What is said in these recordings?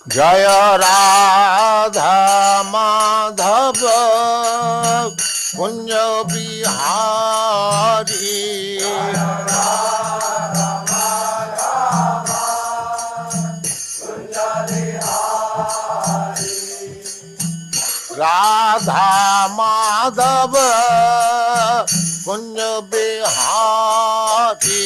Jaya Radha Madhava Kunja Bihari Radha Madhava Kunja Bihari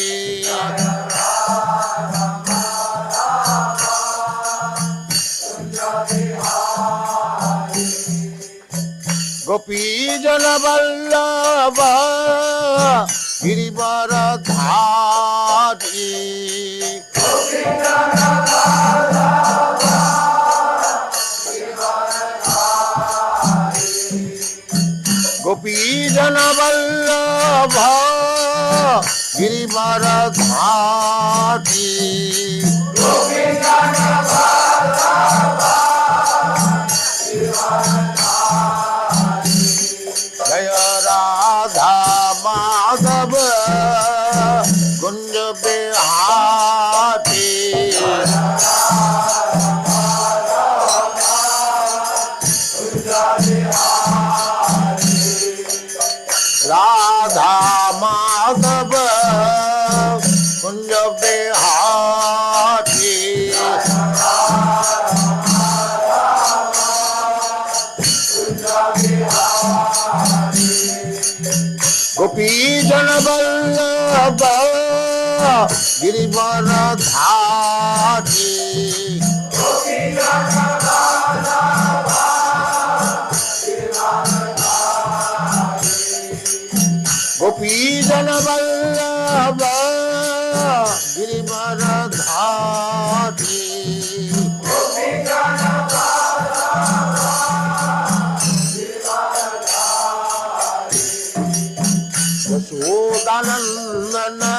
Gopi Jana Vallabha Girivaradhari Gopi Jana Vallabha Girivaradhari Gopi Jana Vallabha Jaya Radha Madhava Kunja Bihari Radha Madhava Kunja Bihari Gopi Jana Vallabha Girivaradhari Gopi Jana Vallabha Gopi Jana Vallabha Girivaradhari Gopi Jana Yashodanandana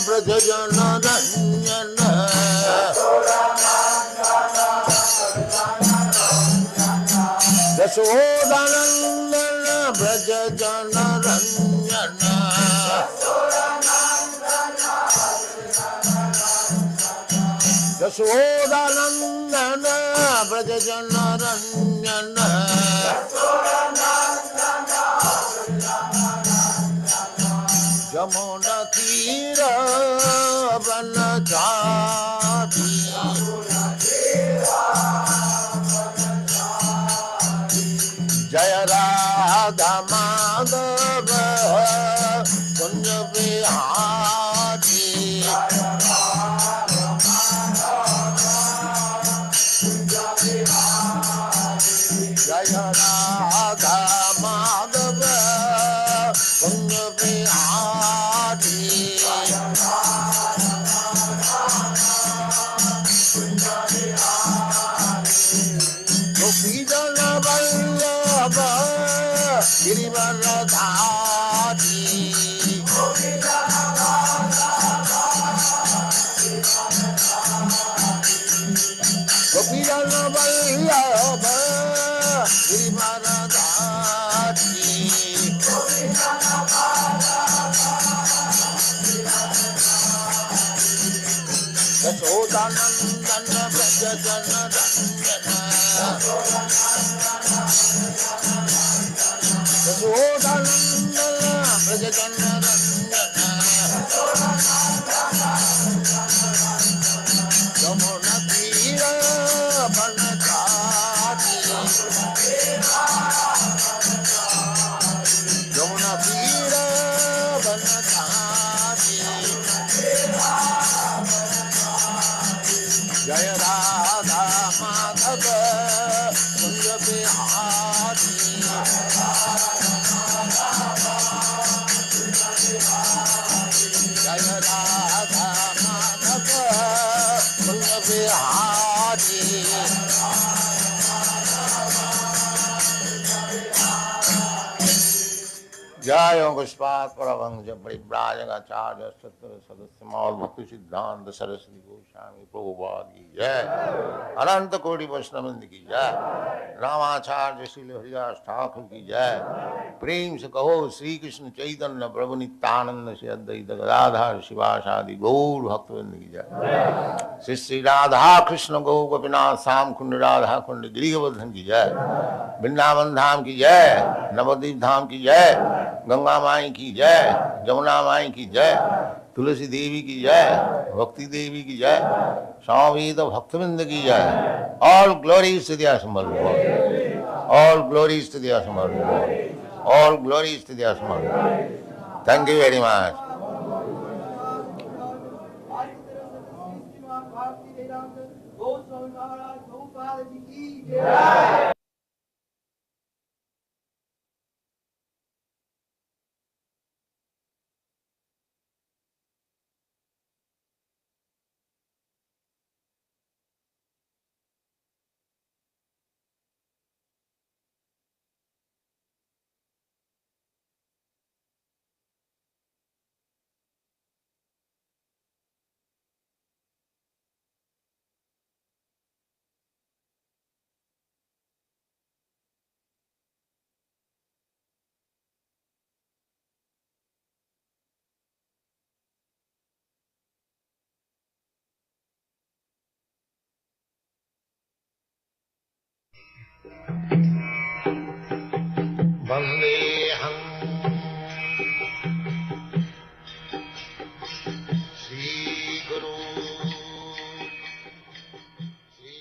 Brajajana Ranjana Yashodanandana Brajajana Ranjana Yashodanandana Brajajana Ranjana Jamuna Tira Vanachari Jaya Radha Madhava Kunja Bihari Jaya Radha Madhava Kunja Bihari Gopi Jana Vallabha Girivaradhari Gopi Jana Vallabha Girivaradhari Yashodanandana Brajajana Ranjana Yashodanandana Brajajana Ranjana Jamuna Tira Vanachari Jamuna Tira Vanachari Jaya Radha Madhava Kunja Bihari Jaya Radha Madhava Kunja Bihari Jaya Pushpat Paravangja Paribrajaka Acharya Sattva Sadasya Bhakti Siddhanta Saraswati Goswami Swami Prabhupada ki jai, Ananta Koti Vaishnavand ki jai, Ramacharya Srila Haridas Thakur ki jai, Prem se kaho Sri Krishna Chaitanya Prabhu Nityananda Sri Advaita Gadadhar Shivasadi Gaur Bhaktivinoda ki jai, Sri Sri Radha Krishna Gaur Gopinath Sam Kund Radha Kund Girivardhan ki jai, Vrindavan Dham ki jai, Navadvip Dham ki jai, Ganga Mai ki jai, Jamuna Mai ki jai, Tulsi Devi की जय, भक्ति देवी की जय, स्वामी तो भक्तविंद की जय. All glories to the Assembled Lord. All glories to the Assembled Lord. All glories to the Assembled Lord. Thank you very much. Vandeham Sri Guru.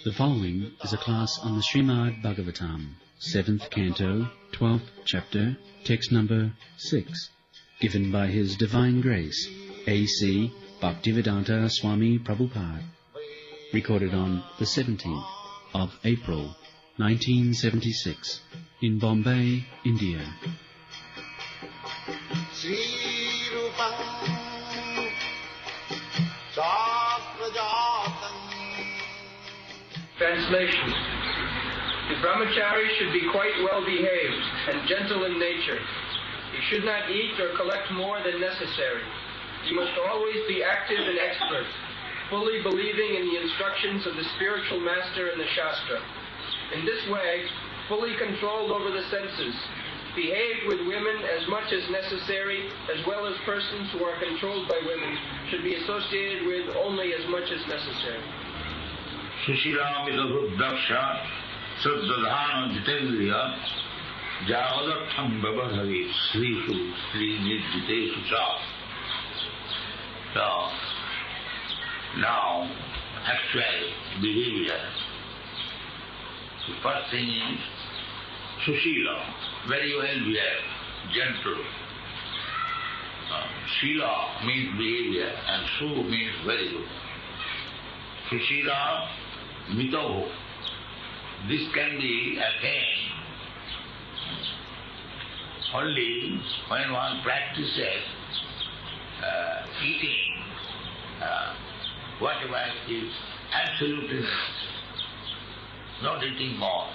The following is a class on the Srimad Bhagavatam, 7th Canto, 12th Chapter, text number 6, given by His Divine Grace, A.C. Bhaktivedanta Swami Prabhupada, recorded on the 17th of April, 1976, in Bombay, India. Sri Rupam Sakrajatam. Translation. The brahmachari should be quite well behaved and gentle in nature. He should not eat or collect more than necessary. He must always be active and expert, fully believing in the instructions of the spiritual master and the Shastra. In this way, fully controlled over the senses, behave with women as much as necessary, as well as persons who are controlled by women should be associated with only as much as necessary. Sushilamitabuddhaksha Saddadhana Jitendriya Javadartham Babadhavi Srisu Sri Nijitesu Cha. So, now, actual behavior. The first thing is Sushila, very well behaved, gentle. Shila means behavior and Su means very good. Sushila Mitaho. This can be attained only when one practices eating whatever is absolutely necessary, not eating more.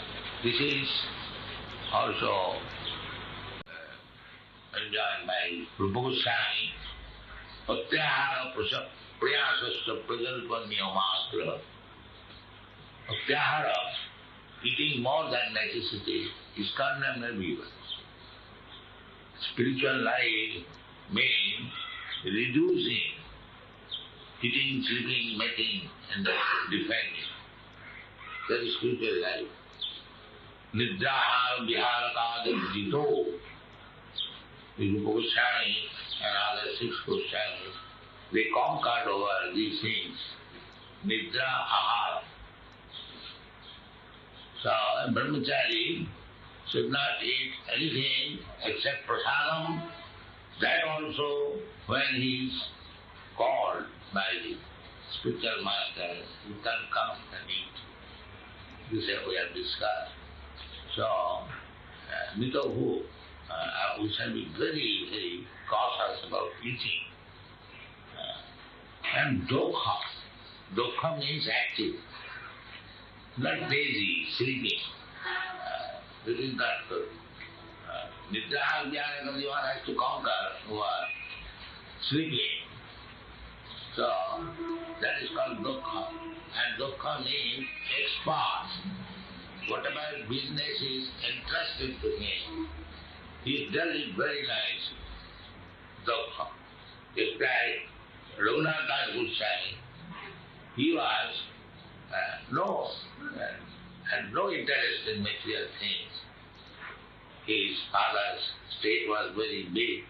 This is also enjoined by Rupa Goswami. Pratyahara prayasasya prajalpanyamatra. Pratyahara, eating more than necessity, is condemnable. Spiritual life means reducing eating, sleeping, making, and defending. That is spiritual life. Nidrahara viharakada jito. Rupa Goswami and other 6 Goswamis, they conquered over these things. Nidra ahara. So a brahmachari should not eat anything except prasadam. That also when he is called by the spiritual master, you can come and eat. This we have discussed. So, Mitahu, we shall be very, very cautious about eating. And dokha. Dokha means active, not lazy, sleeping. This is not good. Nidraha Vyanakam, one has to conquer who are sleeping. So So, that is called dukkha. And dukkha means expert. Whatever business is entrusted to him, he does it very nicely. Dukkha. It's like Raghunath Das Goswami. He was had no interest in material things. His father's estate was very big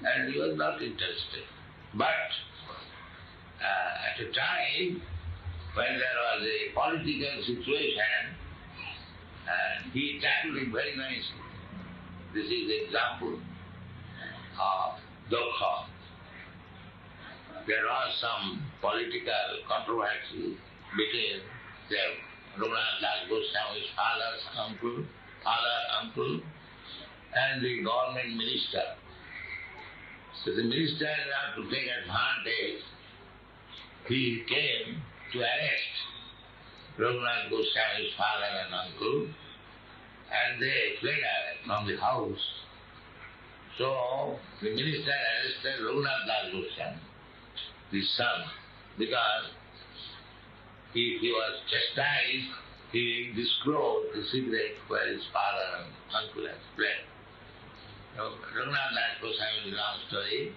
and he was not interested. But at a time when there was a political situation, he tackled it very nicely. This is an example of dukkha. There was some political controversy between Raghunath Das Goswami's father, uncle, and the government minister. So the minister, in order to take advantage, he came to arrest Raghunath Goswami's father and uncle, and they fled from the house. So the minister arrested Raghunath Das Goswami, his son, because if he was chastised, he disclosed the secret where his father and uncle had fled. Raghunath Das Goswami, the long story,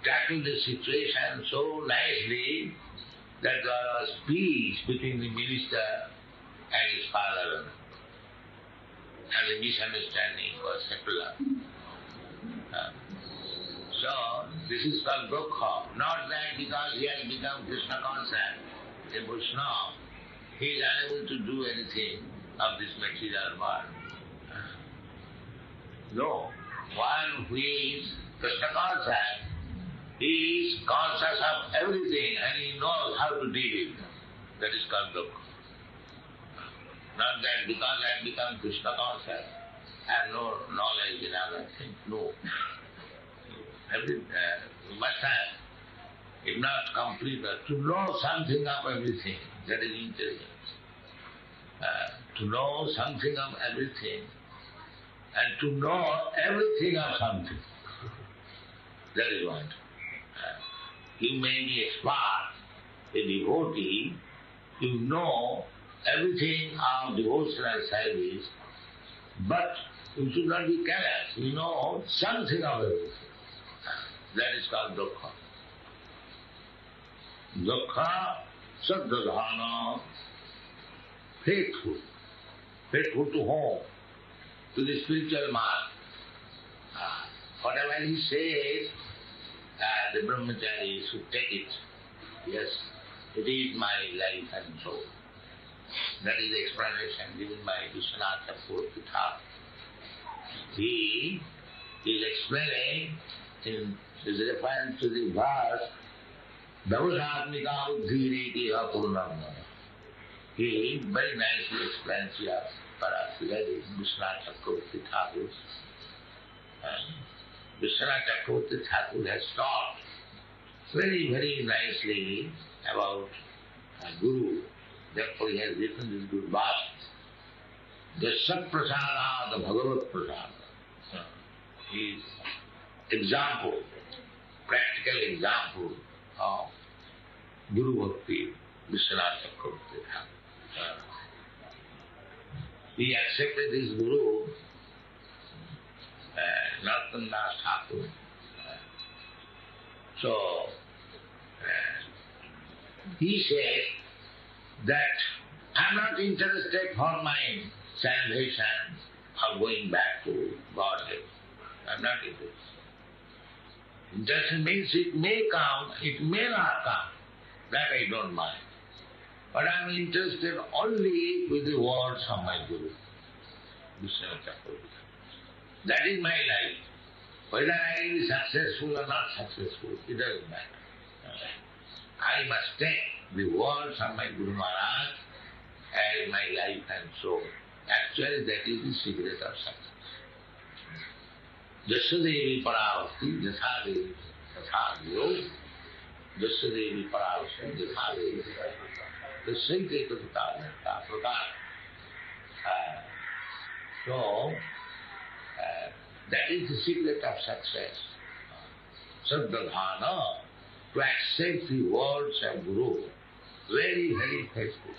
tackled the situation so nicely that there was peace between the minister and his father, and the misunderstanding was settled. So, this is called dukkha. Not that because he has become Krishna conscious, a Vaishnava, he is unable to do anything of this material world. No. One who is Krishna conscious, he is conscious of everything and he knows how to deal with them. That is called dukkha. Not that because I have become Krishna conscious, I have no knowledge in other things. No. You must have, if not complete, to know something of everything. That is intelligence. To know something of everything and to know everything of something. That is what. You may be expert, a devotee, you know everything of devotional service, but you should not be careless. You know something of everything. That is called dukkha. Dukkha, saddadhana, faithful. Faithful to whom? To the spiritual man. Whatever he says, the brahmachari should take it. Yes, it is my life and soul. That is the explanation given by Vishwanath Chakravarti Thakur. He is explaining in his reference to the verse, Davasatmika Uddhireti Apurnam. He very nicely explains here for us, very Vishwanath Chakravarti Thakur. Vishwanath Chakravarti Thakur has taught very, very nicely about Guru. Therefore he has written this good verse. The Sat-prasada, the Bhagavat prasada. His example, practical example of Guru Bhakti, Vishwanath Chakravarti Thakur. He accepted his Guru, Narottam Das Thakur. So, he said that I am not interested for my salvation or going back to Godhead. I am not interested. Interested means it may come, it may not come. That I don't mind. But I am interested only with the words of my Guru. That is my life. Whether I am successful or not successful, it doesn't matter. I must take the words of my Guru Maharaj as my life and soul. Actually, that is the secret of success. Jasyadevi paravasti, jasyadevi tasadiyo, jasyadevi paravasti, jasyadevi tasyadevi tasadiyo. So, that is the secret of success. Saddhana, to accept the words of Guru, very, very faithful.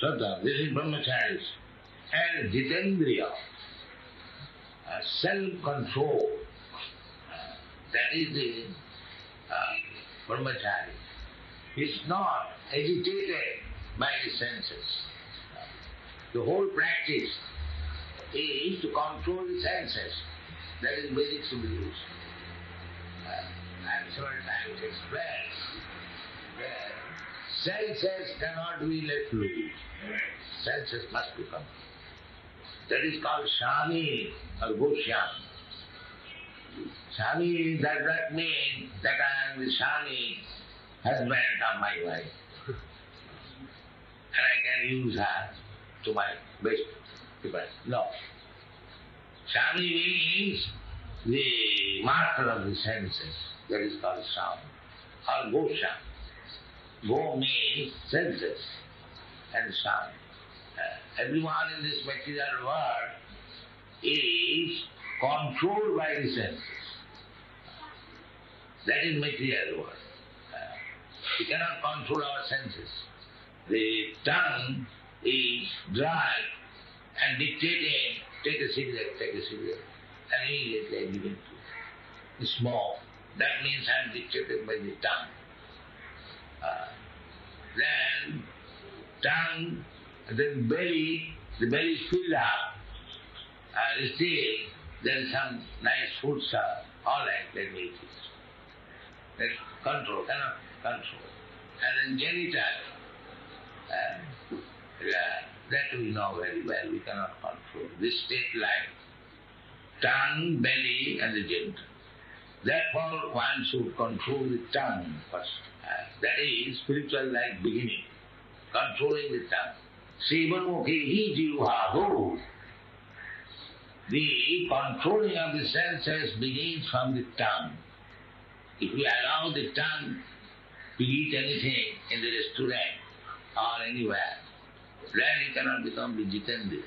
Saddha, this is brahmacharis. And jitendriya, self-control, that is the brahmachari. Is not agitated by the senses. The whole practice is to control the senses. That is Vedic civilization. I have several times expressed that senses cannot be let loose. Senses must be controlled. That is called Shami or Goshyam. Shami does not mean that I am the Shami husband of my wife. And I can use her to my best purpose. No. Shami means the master of the senses. That is called Sham or Goshyam. Go means senses and Sham. Everyone in this material world is controlled by the senses. That is material world. We cannot control our senses. The tongue is dry and dictating, take a cigarette, and immediately I begin to smoke. That means I am dictated by the tongue. Then tongue, then belly, the belly is filled up. Still, there is some nice food, all right, let me eat it. That control, cannot control. And then genital, that we know very well, we cannot control. This state life, tongue, belly and the genital. Therefore, one should control the tongue first. That is spiritual life beginning, controlling the tongue. Sivanmukhi jivado. The controlling of the senses begins from the tongue. If we allow the tongue to eat anything in the restaurant or anywhere, then it cannot become vegetarian.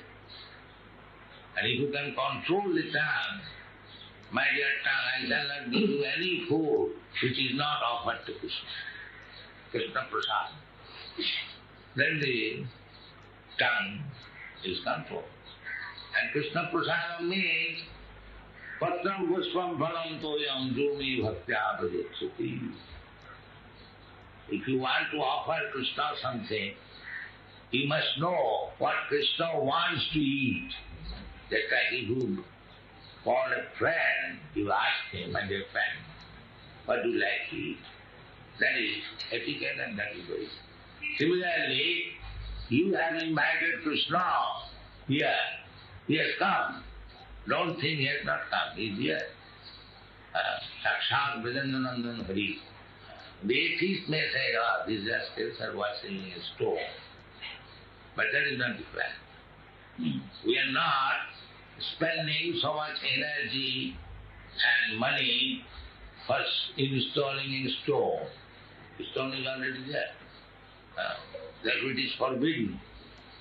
And if you can control the tongue, my dear tongue, I shall not give you any food which is not offered to Krishna. Krishna Prasad. Then the tongue is controlled. And Krishna Prasad means Patram Pushpam Phalam Toyam Jumi Bhaktya Prajatsati. If you want to offer Krishna something, you must know what Krishna wants to eat. Just like if you call a friend, you ask him, my dear friend, what do you like to eat? That is etiquette and that is very. Similarly, you have invited Krishna here. He has come. Don't think he has not come. He is here. Sakshat Vridandanandan Hari. The atheist may say, these rascals are washing in a stone. But that is not the fact. We are not spending so much energy and money for installing a stone. The stone is already there. Therefore it is forbidden.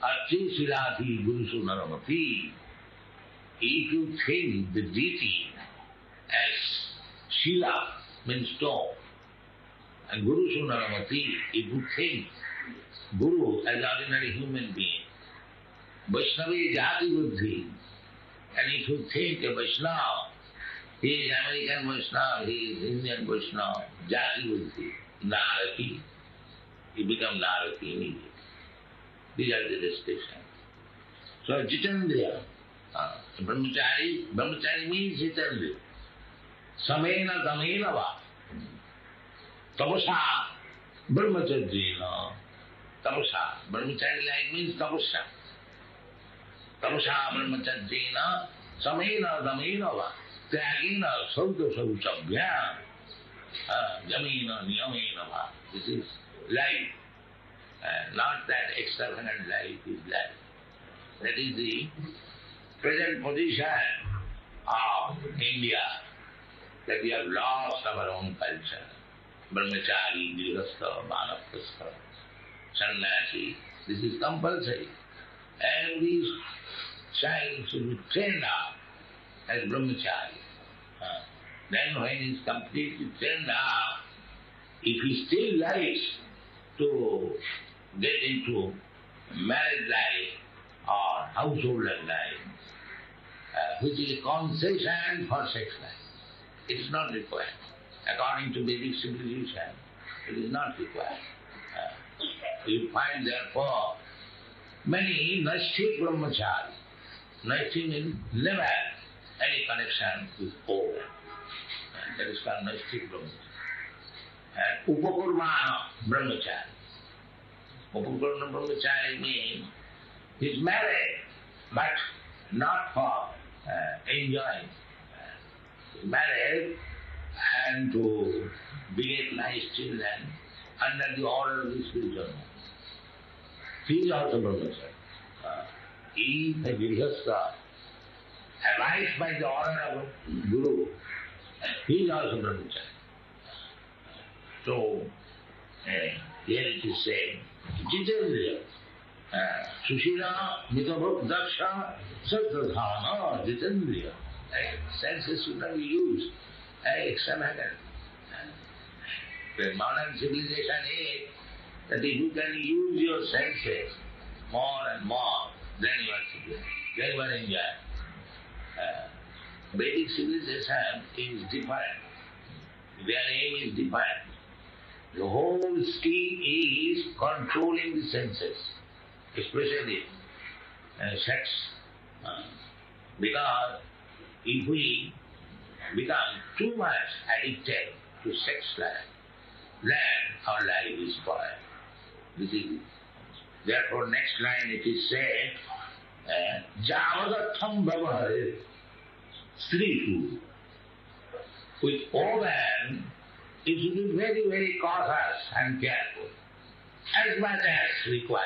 Archi Silati Gurusu Naramati. If you think the deity as Shila means stone, and Gurusu Naramati, if you think Guru as ordinary human being, Vaishnavi Jati Buddhi, and if you think a Vaishnava, he is American Vaishnava, he is Indian Vaishnava, Jati Buddhi, Naraki, he becomes Naraki immediately. These are the restrictions. So Jitendriya, Brahmachari means Jitendriya. Samena Damena Va. Tapasa Brahmacharjena. Tapasa. Brahmachari like means tapasa. Tapasa Brahmacharjena. Samena Damena Va. Tyagena Sauta Sauchabhya. Jamena Niyamena Va. This is life. Not that extravagant life is life. That is the present position of India, that we have lost our own culture. Brahmachari, Grihastha, Manapastha, Sannyasi, this is compulsory. Every child should be trained up as Brahmachari. Then when he is completely trained up, if he still likes to get into married life or householder life, which is concession for sex life, it is not required. According to Vedic civilization, it is not required. You find therefore many Naistik brahmachari. Naistik means never any connection with old. That is called Naistik brahmachari. And Upakurmana brahmachari. Upakurmana brahmachari means he is married, but not for enjoying. He is married and to beget nice children under the order of the spiritual man. He is also brahmachari. He is a grihastha, advised by the order of Guru. He is also brahmachari. So, here it is said, Jitendriya, Sushila, Mitabhuk, Daksha, Satradhana, Jitendriya. Senses should not be used extravagant. The modern civilization is that if you can use your senses more and more, then you are civilized, then you are enjoying. Vedic civilization is different. Their aim is different. The whole scheme is controlling the senses, especially sex. Because if we become too much addicted to sex life, then our life is spoiled. This is, therefore, next line it is said, Javadatham Bhavahare Sritu. With woman, you should be very, very cautious and careful, as much as required.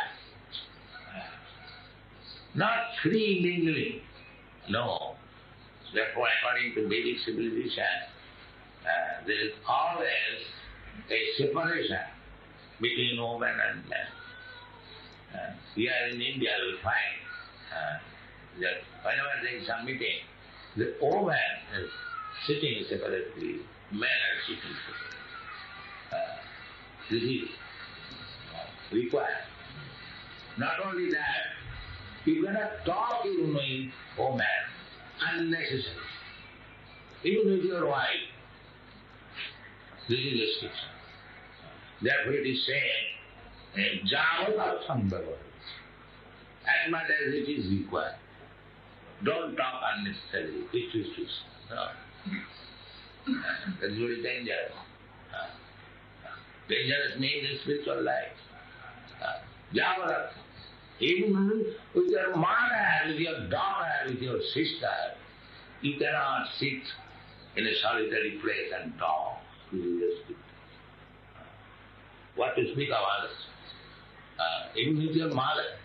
Not free mingling, no. Therefore, according to Vedic civilization, there is always a separation between woman and man. Here in India, we find that whenever there is some meeting, the woman is sitting separately, men are sitting separately. This is required. Not only that, you cannot talk even with woman unnecessary. Even with your wife. This is restriction. Therefore it is said, Javadatham Bhavahare. As much as it is required. Don't talk unnecessarily. Which. No. That's very dangerous. Dangerous means in spiritual life. Javadatham. Even with your mother, with your daughter, with your sister, you cannot sit in a solitary place and talk. What to speak of others? Even with your mother.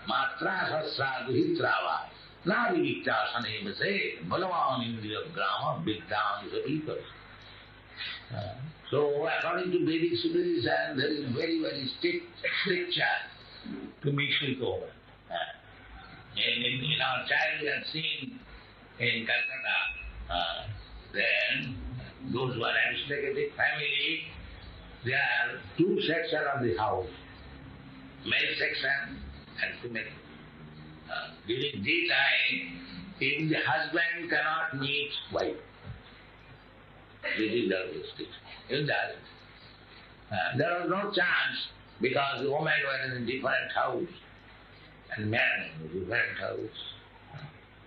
Matra sasra duhitrava. Na vivikta sanevase. Balavan indriya grama viddam savikas. So according to Vedic civilization, there is very, very strict stricture to mix with women. In our child we have seen in Calcutta, then those who are aristocratic family, there are two sections of the house, male section and female. During daytime, even the husband cannot meet wife. This is the restriction. In that, there was no chance because the woman was in a different house and man in a different house.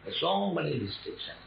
There are so many restrictions.